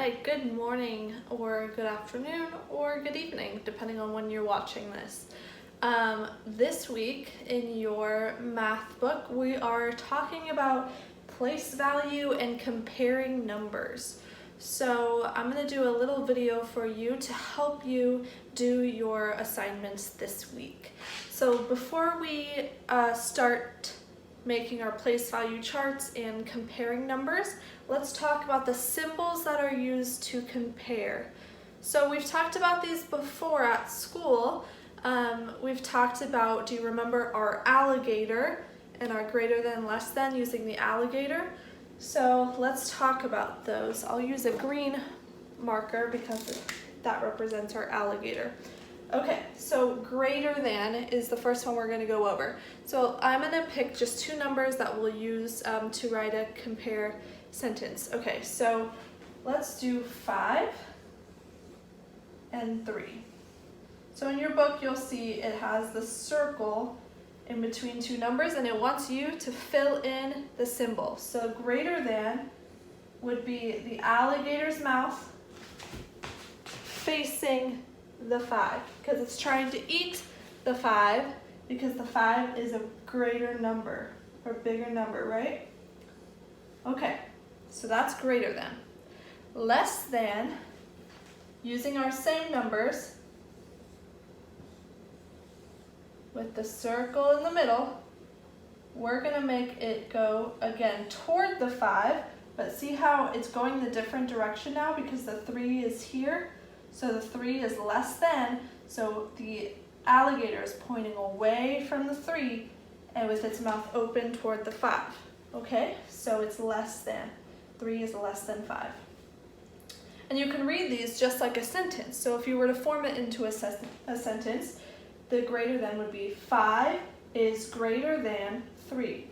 Hi, good morning or good afternoon or good evening, depending on when you're watching this. This week in your math book, we are talking about place value and comparing numbers. So I'm going to do a little video for you to help you do your assignments this week. So before we start making our place value charts and comparing numbers, let's talk about the symbols that are used to compare. So we've talked about these before at school. We've talked about, do you remember our alligator and our greater than, less than, using the alligator? So let's talk about those. I'll use a green marker because that represents our alligator. Okay, so greater than is the first one we're going to go over. So I'm going to pick just two numbers that we'll use to write a compare sentence. Okay, so let's do 5 and 3. So in your book you'll see it has the circle in between two numbers and it wants you to fill in the symbol. So greater than would be the alligator's mouth facing the 5 because it's trying to eat the 5 because the 5 is a greater number or bigger number, right? Okay, so that's greater than. Less than, using our same numbers with the circle in the middle, we're going to make it go again toward the 5, but see how it's going the different direction now because the 3 is here. So the 3 is less than, so the alligator is pointing away from the 3 and with its mouth open toward the 5. Okay, so it's less than. 3 is less than 5. And you can read these just like a sentence. So if you were to form it into a sentence, the greater than would be 5 is greater than 3.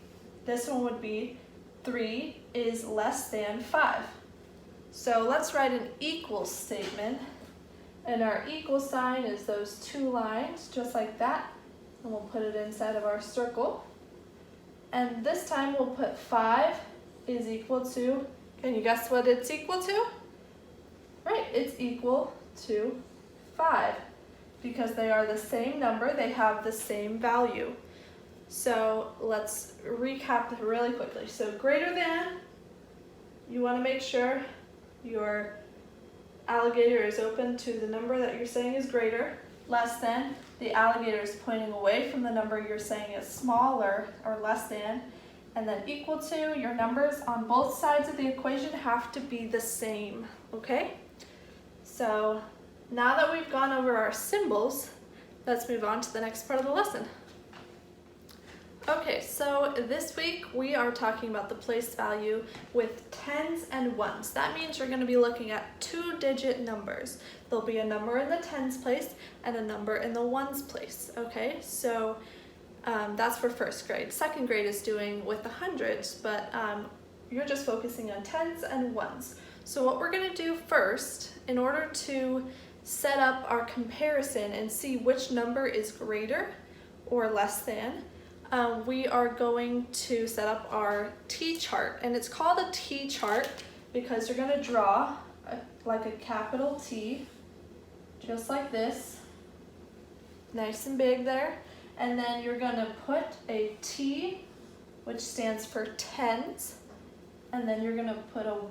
This one would be 3 is less than 5. So let's write an equal statement. And our equal sign is those two lines, just like that. And we'll put it inside of our circle. And this time we'll put 5 is equal to, can you guess what it's equal to? Right, it's equal to 5. Because they are the same number, they have the same value. So let's recap really quickly. So greater than, you want to make sure your alligator is open to the number that you're saying is greater. Less than, the alligator is pointing away from the number you're saying is smaller or less than. And then equal to, your numbers on both sides of the equation have to be the same, okay? So now that we've gone over our symbols, let's move on to the next part of the lesson. Okay, so this week we are talking about the place value with tens and ones. That means you're going to be looking at two-digit numbers. There'll be a number in the tens place and a number in the ones place. Okay, so that's for first grade. Second grade is doing with the hundreds, but you're just focusing on tens and ones. So what we're going to do first, in order to set up our comparison and see which number is greater or less than, we are going to set up our T-chart. And it's called a T-chart because you're going to draw like a capital T, just like this, nice and big there. And then you're going to put a T, which stands for tens, and then you're going to put an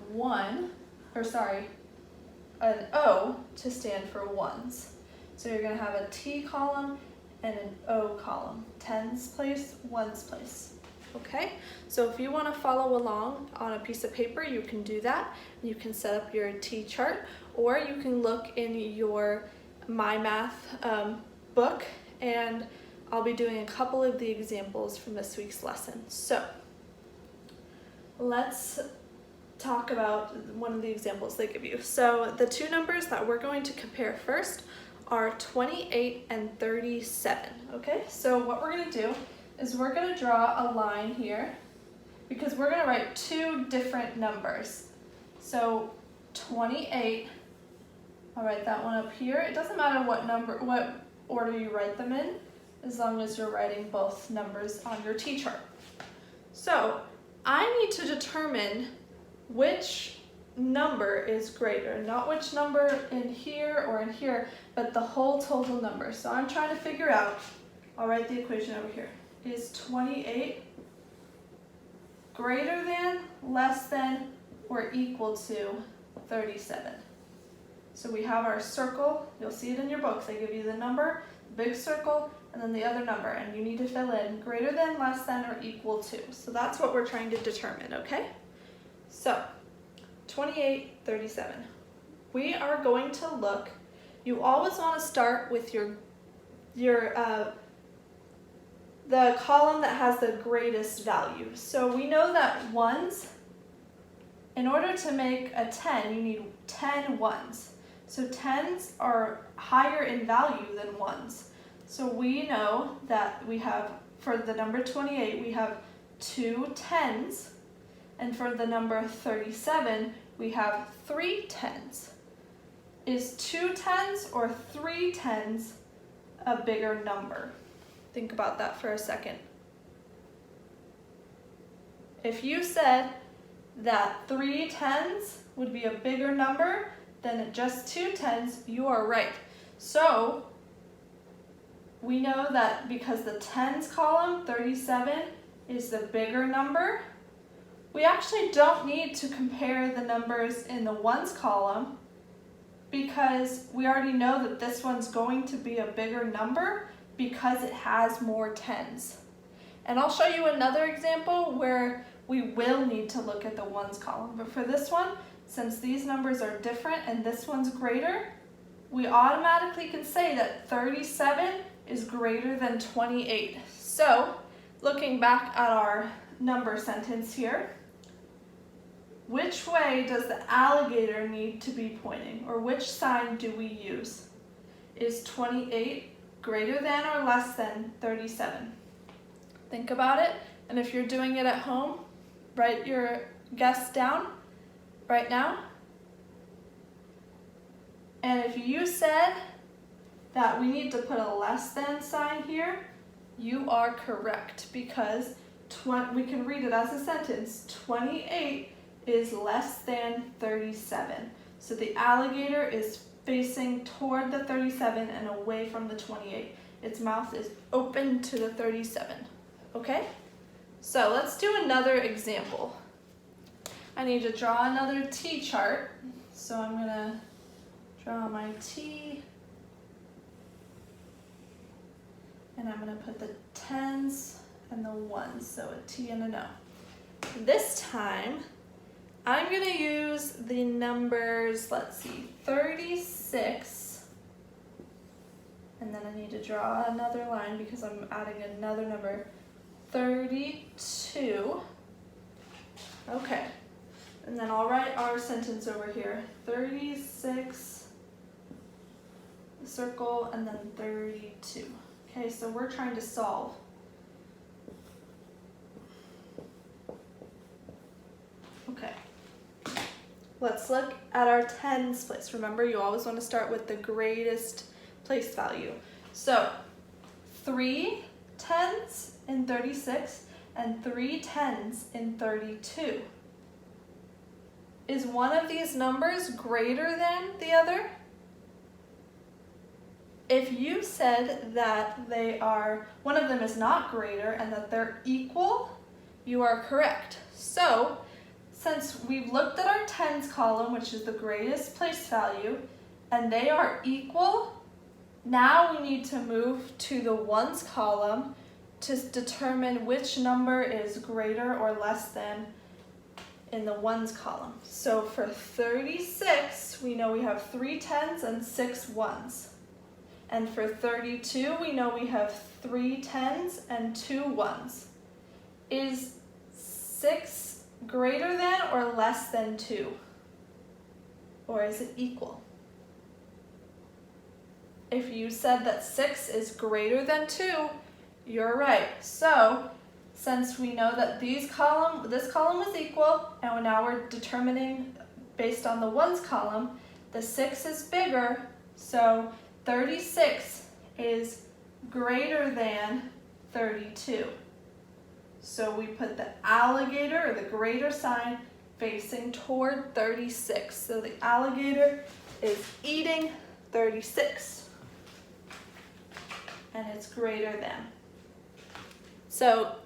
O to stand for ones. So you're going to have a T column and an O column, tens place, ones place. Okay, so if you want to follow along on a piece of paper, you can do that. You can set up your T chart, or you can look in your MyMath book, and I'll be doing a couple of the examples from this week's lesson. So let's talk about one of the examples they give you. So the two numbers that we're going to compare first are 28 and 37. Okay, so what we're going to do is we're going to draw a line here because we're going to write two different numbers. So 28, I'll write that one up here. It doesn't matter what order you write them in, as long as you're writing both numbers on your T-chart. So I need to determine which number is greater, not which number in here or in here, but the whole total number. So I'm trying to figure out, I'll write the equation over here, is 28 greater than, less than, or equal to 37? So we have our circle, you'll see it in your book, they give you the number, big circle, and then the other number, and you need to fill in greater than, less than, or equal to. So that's what we're trying to determine, okay? So 28, 37. We are going to look, you always want to start with the column that has the greatest value. So we know that ones, in order to make a 10, you need 10 ones. So tens are higher in value than ones. So we know that we have, for the number 28, we have 2 tens, and for the number 37, we have 3 tens. Is 2 tens or 3 tens a bigger number? Think about that for a second. If you said that 3 tens would be a bigger number than just 2 tens, you are right. So we know that because the tens column, 37, is the bigger number, we actually don't need to compare the numbers in the ones column because we already know that this one's going to be a bigger number because it has more tens. And I'll show you another example where we will need to look at the ones column. But for this one, since these numbers are different and this one's greater, we automatically can say that 37 is greater than 28. So, looking back at our number sentence here, which way does the alligator need to be pointing, or which sign do we use? Is 28 greater than or less than 37? Think about it, and if you're doing it at home, write your guess down right now. And if you said that we need to put a less than sign here, you are correct, because we can read it as a sentence. 28 is less than 37. So the alligator is facing toward the 37 and away from the 28. Its mouth is open to the 37. Okay? So let's do another example. I need to draw another T chart. So I'm going to draw my T. And I'm going to put the tens and the ones, so a T and an O. This time, I'm going to use the numbers, let's see, 36, and then I need to draw another line because I'm adding another number, 32. Okay, and then I'll write our sentence over here, 36, circle, and then 32. Okay, so we're trying to solve. Okay. Let's look at our tens place. Remember, you always want to start with the greatest place value. So 3 tens in 36 and 3 tens in 32. Is one of these numbers greater than the other? If you said that one of them is not greater and that they're equal, you are correct. So, since we've looked at our tens column, which is the greatest place value, and they are equal, now we need to move to the ones column to determine which number is greater or less than in the ones column. So for 36, we know we have 3 tens and 6 ones. And for 32, we know we have 3 tens and 2 ones. Is 6 greater than or less than 2? Or is it equal? If you said that 6 is greater than 2, you're right. So, since we know that this column was equal, and now we're determining based on the ones column, the 6 is bigger, so 36 is greater than 32. So we put the alligator, or the greater sign, facing toward 36. So the alligator is eating 36. And it's greater than. So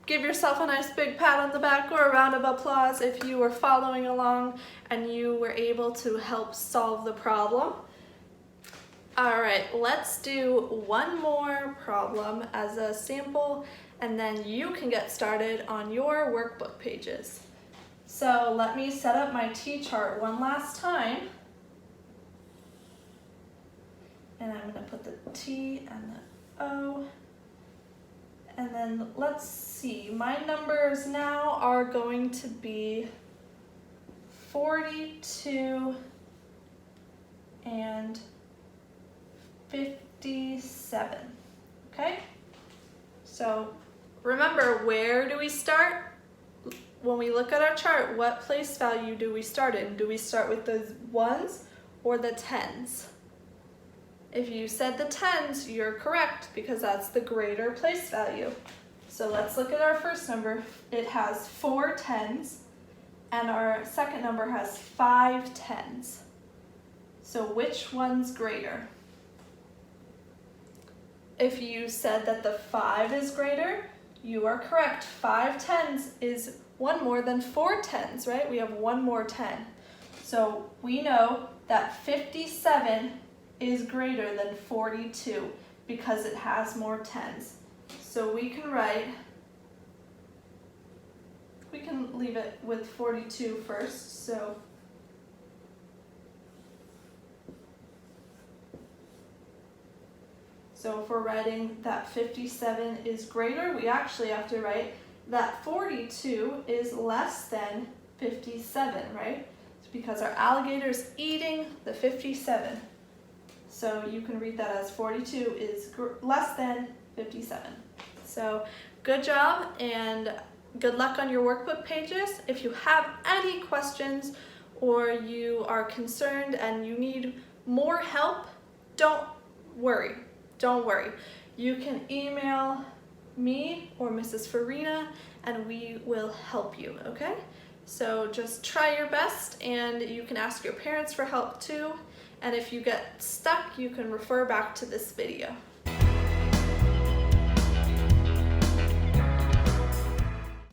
give yourself a nice big pat on the back or a round of applause if you were following along and you were able to help solve the problem. All right, let's do one more problem as a sample, and then you can get started on your workbook pages. So let me set up my T-chart one last time. And I'm going to put the T and the O. And then let's see, my numbers now are going to be 42 and 57, okay? So remember, where do we start? When we look at our chart, what place value do we start in? Do we start with the ones or the tens? If you said the tens, you're correct because that's the greater place value. So let's look at our first number. It has 4 tens, and our second number has 5 tens. So which one's greater? If you said that the 5 is greater, you are correct. 5 tens is one more than 4 tens, right? We have one more 10. So we know that 57 is greater than 42 because it has more tens. So we can leave it with 42 first. So if we're writing that 57 is greater, we actually have to write that 42 is less than 57, right? It's because our alligator is eating the 57. So you can read that as 42 is less than 57. So good job and good luck on your workbook pages. If you have any questions or you are concerned and you need more help, don't worry. Don't worry. You can email me or Mrs. Farina and we will help you, okay? So just try your best, and you can ask your parents for help too. And if you get stuck, you can refer back to this video.